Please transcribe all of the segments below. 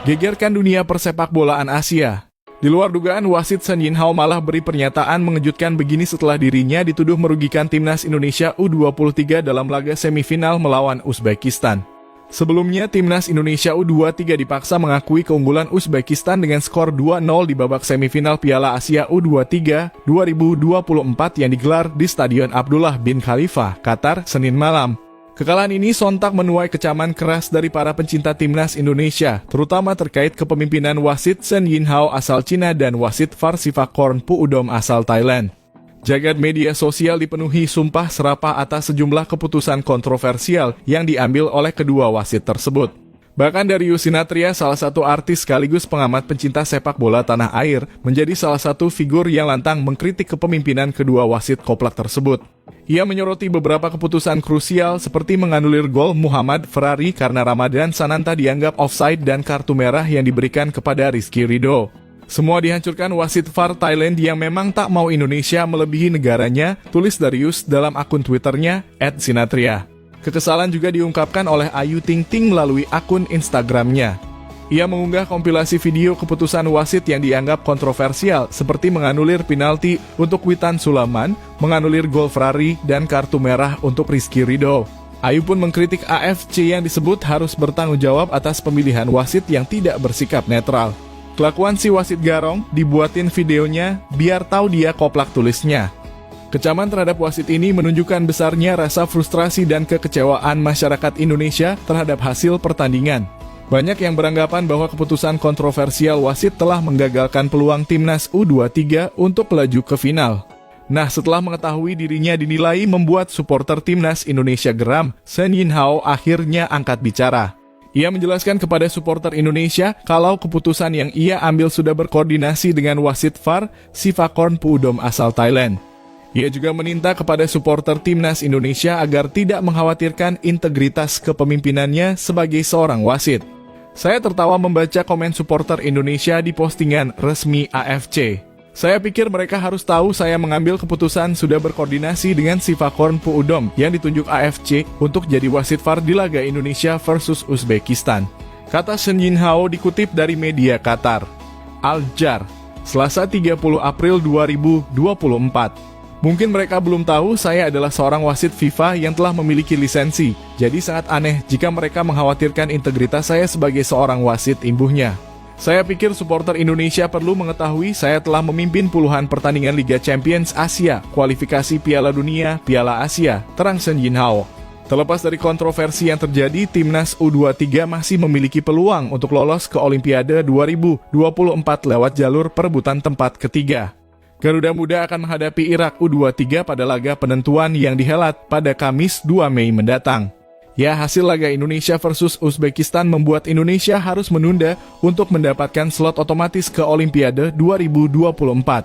Gegerkan dunia persepakbolaan Asia. Di luar dugaan, wasit Shen Yinhao malah beri pernyataan mengejutkan begini setelah dirinya dituduh merugikan timnas Indonesia U23 dalam laga semifinal melawan Uzbekistan. Sebelumnya, timnas Indonesia U23 dipaksa mengakui keunggulan Uzbekistan dengan skor 2-0 di babak semifinal Piala Asia U23 2024 yang digelar di Stadion Abdullah bin Khalifa, Qatar, Senin malam. Kekalahan ini sontak menuai kecaman keras dari para pencinta timnas Indonesia, terutama terkait kepemimpinan wasit Shen Yinhao asal Cina dan wasit VAR Sivakorn Puudom asal Thailand. Jagad media sosial dipenuhi sumpah serapah atas sejumlah keputusan kontroversial yang diambil oleh kedua wasit tersebut. Bahkan Darius Sinathrya, salah satu artis sekaligus pengamat pencinta sepak bola tanah air, menjadi salah satu figur yang lantang mengkritik kepemimpinan kedua wasit koplak tersebut. Ia menyoroti beberapa keputusan krusial seperti menganulir gol Muhammad Ferrari karena Ramadan Sananta dianggap offside dan kartu merah yang diberikan kepada Rizky Ridho. Semua dihancurkan wasit VAR Thailand yang memang tak mau Indonesia melebihi negaranya, tulis Darius dalam akun Twitternya @Sinathrya. Kekesalan juga diungkapkan oleh Ayu Ting Ting melalui akun Instagramnya. Ia mengunggah kompilasi video keputusan wasit yang dianggap kontroversial seperti menganulir penalti untuk Witan Sulaiman, menganulir gol Ferrari, dan kartu merah untuk Rizky Ridho. Ayu pun mengkritik AFC yang disebut harus bertanggung jawab atas pemilihan wasit yang tidak bersikap netral. Kelakuan si wasit garong, dibuatin videonya biar tahu dia koplak, tulisnya. Kecaman terhadap wasit ini menunjukkan besarnya rasa frustrasi dan kekecewaan masyarakat Indonesia terhadap hasil pertandingan. Banyak yang beranggapan bahwa keputusan kontroversial wasit telah menggagalkan peluang timnas U23 untuk melaju ke final. Nah, setelah mengetahui dirinya dinilai membuat supporter timnas Indonesia geram, Shen Yinhao akhirnya angkat bicara. Ia menjelaskan kepada supporter Indonesia kalau keputusan yang ia ambil sudah berkoordinasi dengan wasit VAR Sivakorn Puudom asal Thailand. Ia juga meminta kepada supporter timnas Indonesia agar tidak mengkhawatirkan integritas kepemimpinannya sebagai seorang wasit. Saya tertawa membaca komen supporter Indonesia di postingan resmi AFC. Saya pikir mereka harus tahu saya mengambil keputusan sudah berkoordinasi dengan Sivakorn Puudom yang ditunjuk AFC untuk jadi wasit VAR di laga Indonesia versus Uzbekistan. Kata Shen Yinhao dikutip dari media Qatar. Al Jar, Selasa 30 April 2024. Mungkin mereka belum tahu saya adalah seorang wasit FIFA yang telah memiliki lisensi, jadi sangat aneh jika mereka mengkhawatirkan integritas saya sebagai seorang wasit, imbuhnya. Saya pikir supporter Indonesia perlu mengetahui saya telah memimpin puluhan pertandingan Liga Champions Asia, kualifikasi Piala Dunia, Piala Asia, terang Shen Yinhao. Terlepas dari kontroversi yang terjadi, timnas U23 masih memiliki peluang untuk lolos ke Olimpiade 2024 lewat jalur perebutan tempat ketiga. Garuda Muda akan menghadapi Irak U23 pada laga penentuan yang dihelat pada Kamis 2 Mei mendatang. Ya, hasil laga Indonesia versus Uzbekistan membuat Indonesia harus menunda untuk mendapatkan slot otomatis ke Olimpiade 2024.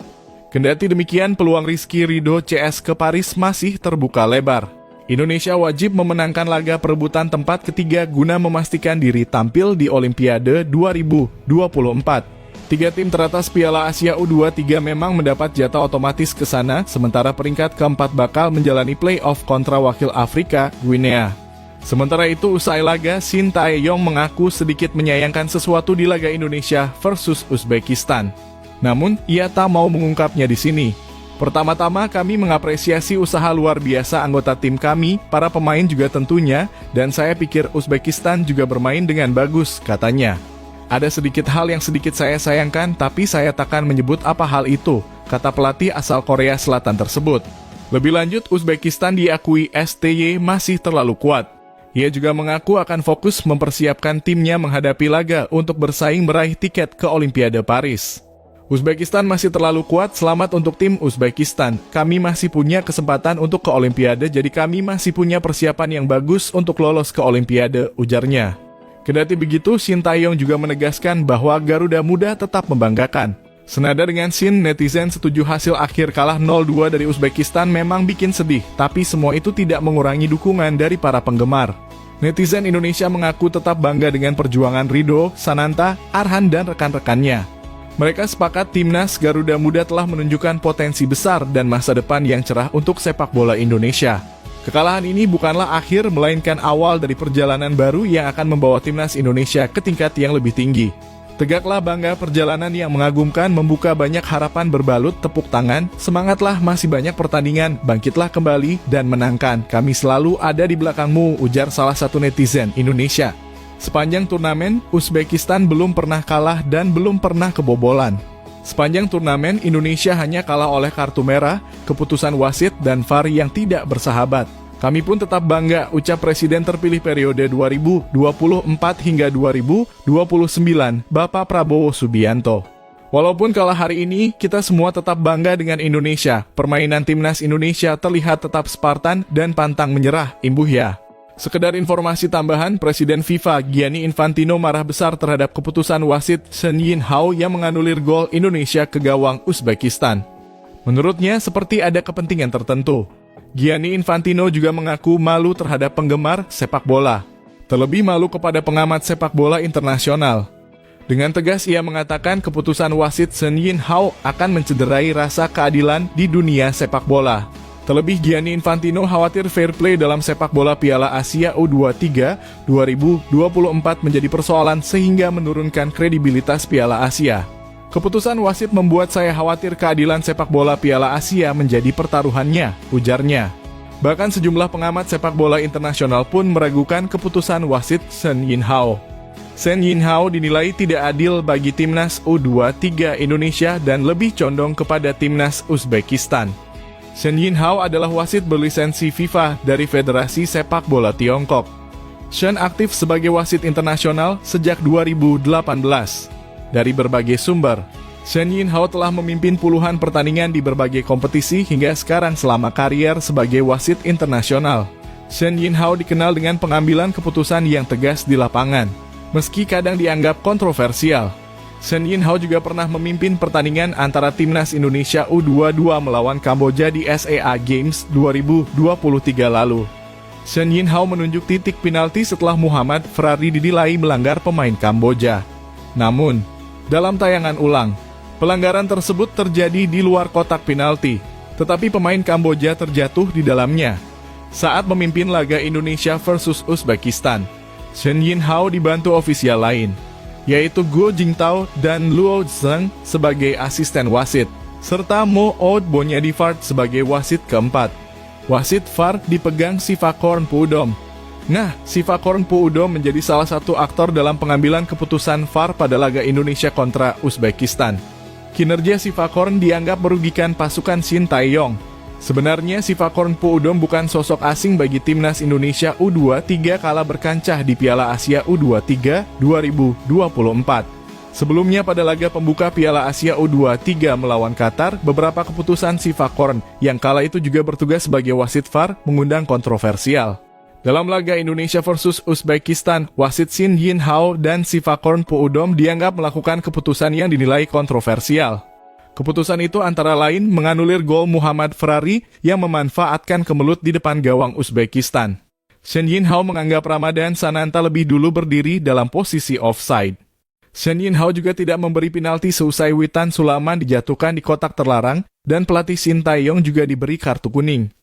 Kendati demikian, peluang Rizky Ridho CS ke Paris masih terbuka lebar. Indonesia wajib memenangkan laga perebutan tempat ketiga guna memastikan diri tampil di Olimpiade 2024. 3 tim teratas Piala Asia U23 memang mendapat jatah otomatis ke sana, sementara peringkat keempat bakal menjalani play-off kontra wakil Afrika, Guinea. Sementara itu, usai laga, Shin Tae-yong mengaku sedikit menyayangkan sesuatu di laga Indonesia versus Uzbekistan. Namun, ia tak mau mengungkapnya di sini. Pertama-tama, kami mengapresiasi usaha luar biasa anggota tim kami, para pemain juga tentunya, dan saya pikir Uzbekistan juga bermain dengan bagus, katanya. Ada sedikit hal yang sedikit saya sayangkan, tapi saya takkan menyebut apa hal itu, kata pelatih asal Korea Selatan tersebut. Lebih lanjut, Uzbekistan diakui STY masih terlalu kuat. Ia juga mengaku akan fokus mempersiapkan timnya menghadapi laga untuk bersaing meraih tiket ke Olimpiade Paris. Uzbekistan masih terlalu kuat, selamat untuk tim Uzbekistan. Kami masih punya kesempatan untuk ke Olimpiade, jadi kami masih punya persiapan yang bagus untuk lolos ke Olimpiade, ujarnya. Kendati begitu, Shin Tae-yong juga menegaskan bahwa Garuda Muda tetap membanggakan. Senada dengan Shin, netizen setuju hasil akhir kalah 0-2 dari Uzbekistan memang bikin sedih, tapi semua itu tidak mengurangi dukungan dari para penggemar. Netizen Indonesia mengaku tetap bangga dengan perjuangan Ridho, Sananta, Arhan, dan rekan-rekannya. Mereka sepakat timnas Garuda Muda telah menunjukkan potensi besar dan masa depan yang cerah untuk sepak bola Indonesia. Kekalahan ini bukanlah akhir, melainkan awal dari perjalanan baru yang akan membawa timnas Indonesia ke tingkat yang lebih tinggi. Tegaklah bangga, perjalanan yang mengagumkan membuka banyak harapan berbalut tepuk tangan. Semangatlah, masih banyak pertandingan, bangkitlah kembali dan menangkan. Kami selalu ada di belakangmu, ujar salah satu netizen Indonesia. Sepanjang turnamen, Uzbekistan belum pernah kalah dan belum pernah kebobolan. Sepanjang turnamen, Indonesia hanya kalah oleh kartu merah, keputusan wasit, dan VAR yang tidak bersahabat. Kami pun tetap bangga, ucap Presiden terpilih periode 2024 hingga 2029, Bapak Prabowo Subianto. Walaupun kalah hari ini, kita semua tetap bangga dengan Indonesia. Permainan timnas Indonesia terlihat tetap Spartan dan pantang menyerah, imbuhnya. Sekedar informasi tambahan, Presiden FIFA Gianni Infantino marah besar terhadap keputusan wasit Sun Yinhao yang menganulir gol Indonesia ke gawang Uzbekistan. Menurutnya, seperti ada kepentingan tertentu. Gianni Infantino juga mengaku malu terhadap penggemar sepak bola, terlebih malu kepada pengamat sepak bola internasional. Dengan tegas ia mengatakan keputusan wasit Sun Yinhao akan mencederai rasa keadilan di dunia sepak bola. Terlebih Gianni Infantino khawatir fair play dalam sepak bola Piala Asia U23 2024 menjadi persoalan sehingga menurunkan kredibilitas Piala Asia. Keputusan wasit membuat saya khawatir keadilan sepak bola Piala Asia menjadi pertaruhannya, ujarnya. Bahkan sejumlah pengamat sepak bola internasional pun meragukan keputusan wasit Sun Yinhao. Sun Yinhao dinilai tidak adil bagi timnas U23 Indonesia dan lebih condong kepada timnas Uzbekistan. Sun Yinhao adalah wasit berlisensi FIFA dari Federasi Sepak Bola Tiongkok. Sun aktif sebagai wasit internasional sejak 2018. Dari berbagai sumber, Sun Yinhao telah memimpin puluhan pertandingan di berbagai kompetisi hingga sekarang selama karier sebagai wasit internasional. Sun Yinhao dikenal dengan pengambilan keputusan yang tegas di lapangan, meski kadang dianggap kontroversial. Sun Yinhao juga pernah memimpin pertandingan antara timnas Indonesia U22 melawan Kamboja di SEA Games 2023 lalu. Sun Yinhao menunjuk titik penalti setelah Muhammad Ferrari dinilai melanggar pemain Kamboja. Namun, dalam tayangan ulang, pelanggaran tersebut terjadi di luar kotak penalti, tetapi pemain Kamboja terjatuh di dalamnya. Saat memimpin laga Indonesia versus Uzbekistan, Sun Yinhao dibantu ofisial lain, yaitu Guo Jingtao dan Luo Zheng sebagai asisten wasit, serta Mo Oud Bonyadifard sebagai wasit keempat. Wasit VAR dipegang Sivakorn Pudom. Nah, Sivakorn Pudom menjadi salah satu aktor dalam pengambilan keputusan VAR pada laga Indonesia kontra Uzbekistan. Kinerja Sivakorn dianggap merugikan pasukan Shin Tae-yong. Sebenarnya Sivakorn Pudom bukan sosok asing bagi timnas Indonesia U23 kala berkancah di Piala Asia U23 2024. Sebelumnya pada laga pembuka Piala Asia U23 melawan Qatar, beberapa keputusan Sivakorn yang kala itu juga bertugas sebagai wasit VAR mengundang kontroversial. Dalam laga Indonesia versus Uzbekistan, wasit Sun Yinhao dan Sivakorn Pudom dianggap melakukan keputusan yang dinilai kontroversial. Keputusan itu antara lain menganulir gol Muhammad Ferrari yang memanfaatkan kemelut di depan gawang Uzbekistan. Sun Yinhao menganggap Ramadan Sananta lebih dulu berdiri dalam posisi offside. Sun Yinhao juga tidak memberi penalti seusai Witan Sulaiman dijatuhkan di kotak terlarang dan pelatih Shin Tae-yong juga diberi kartu kuning.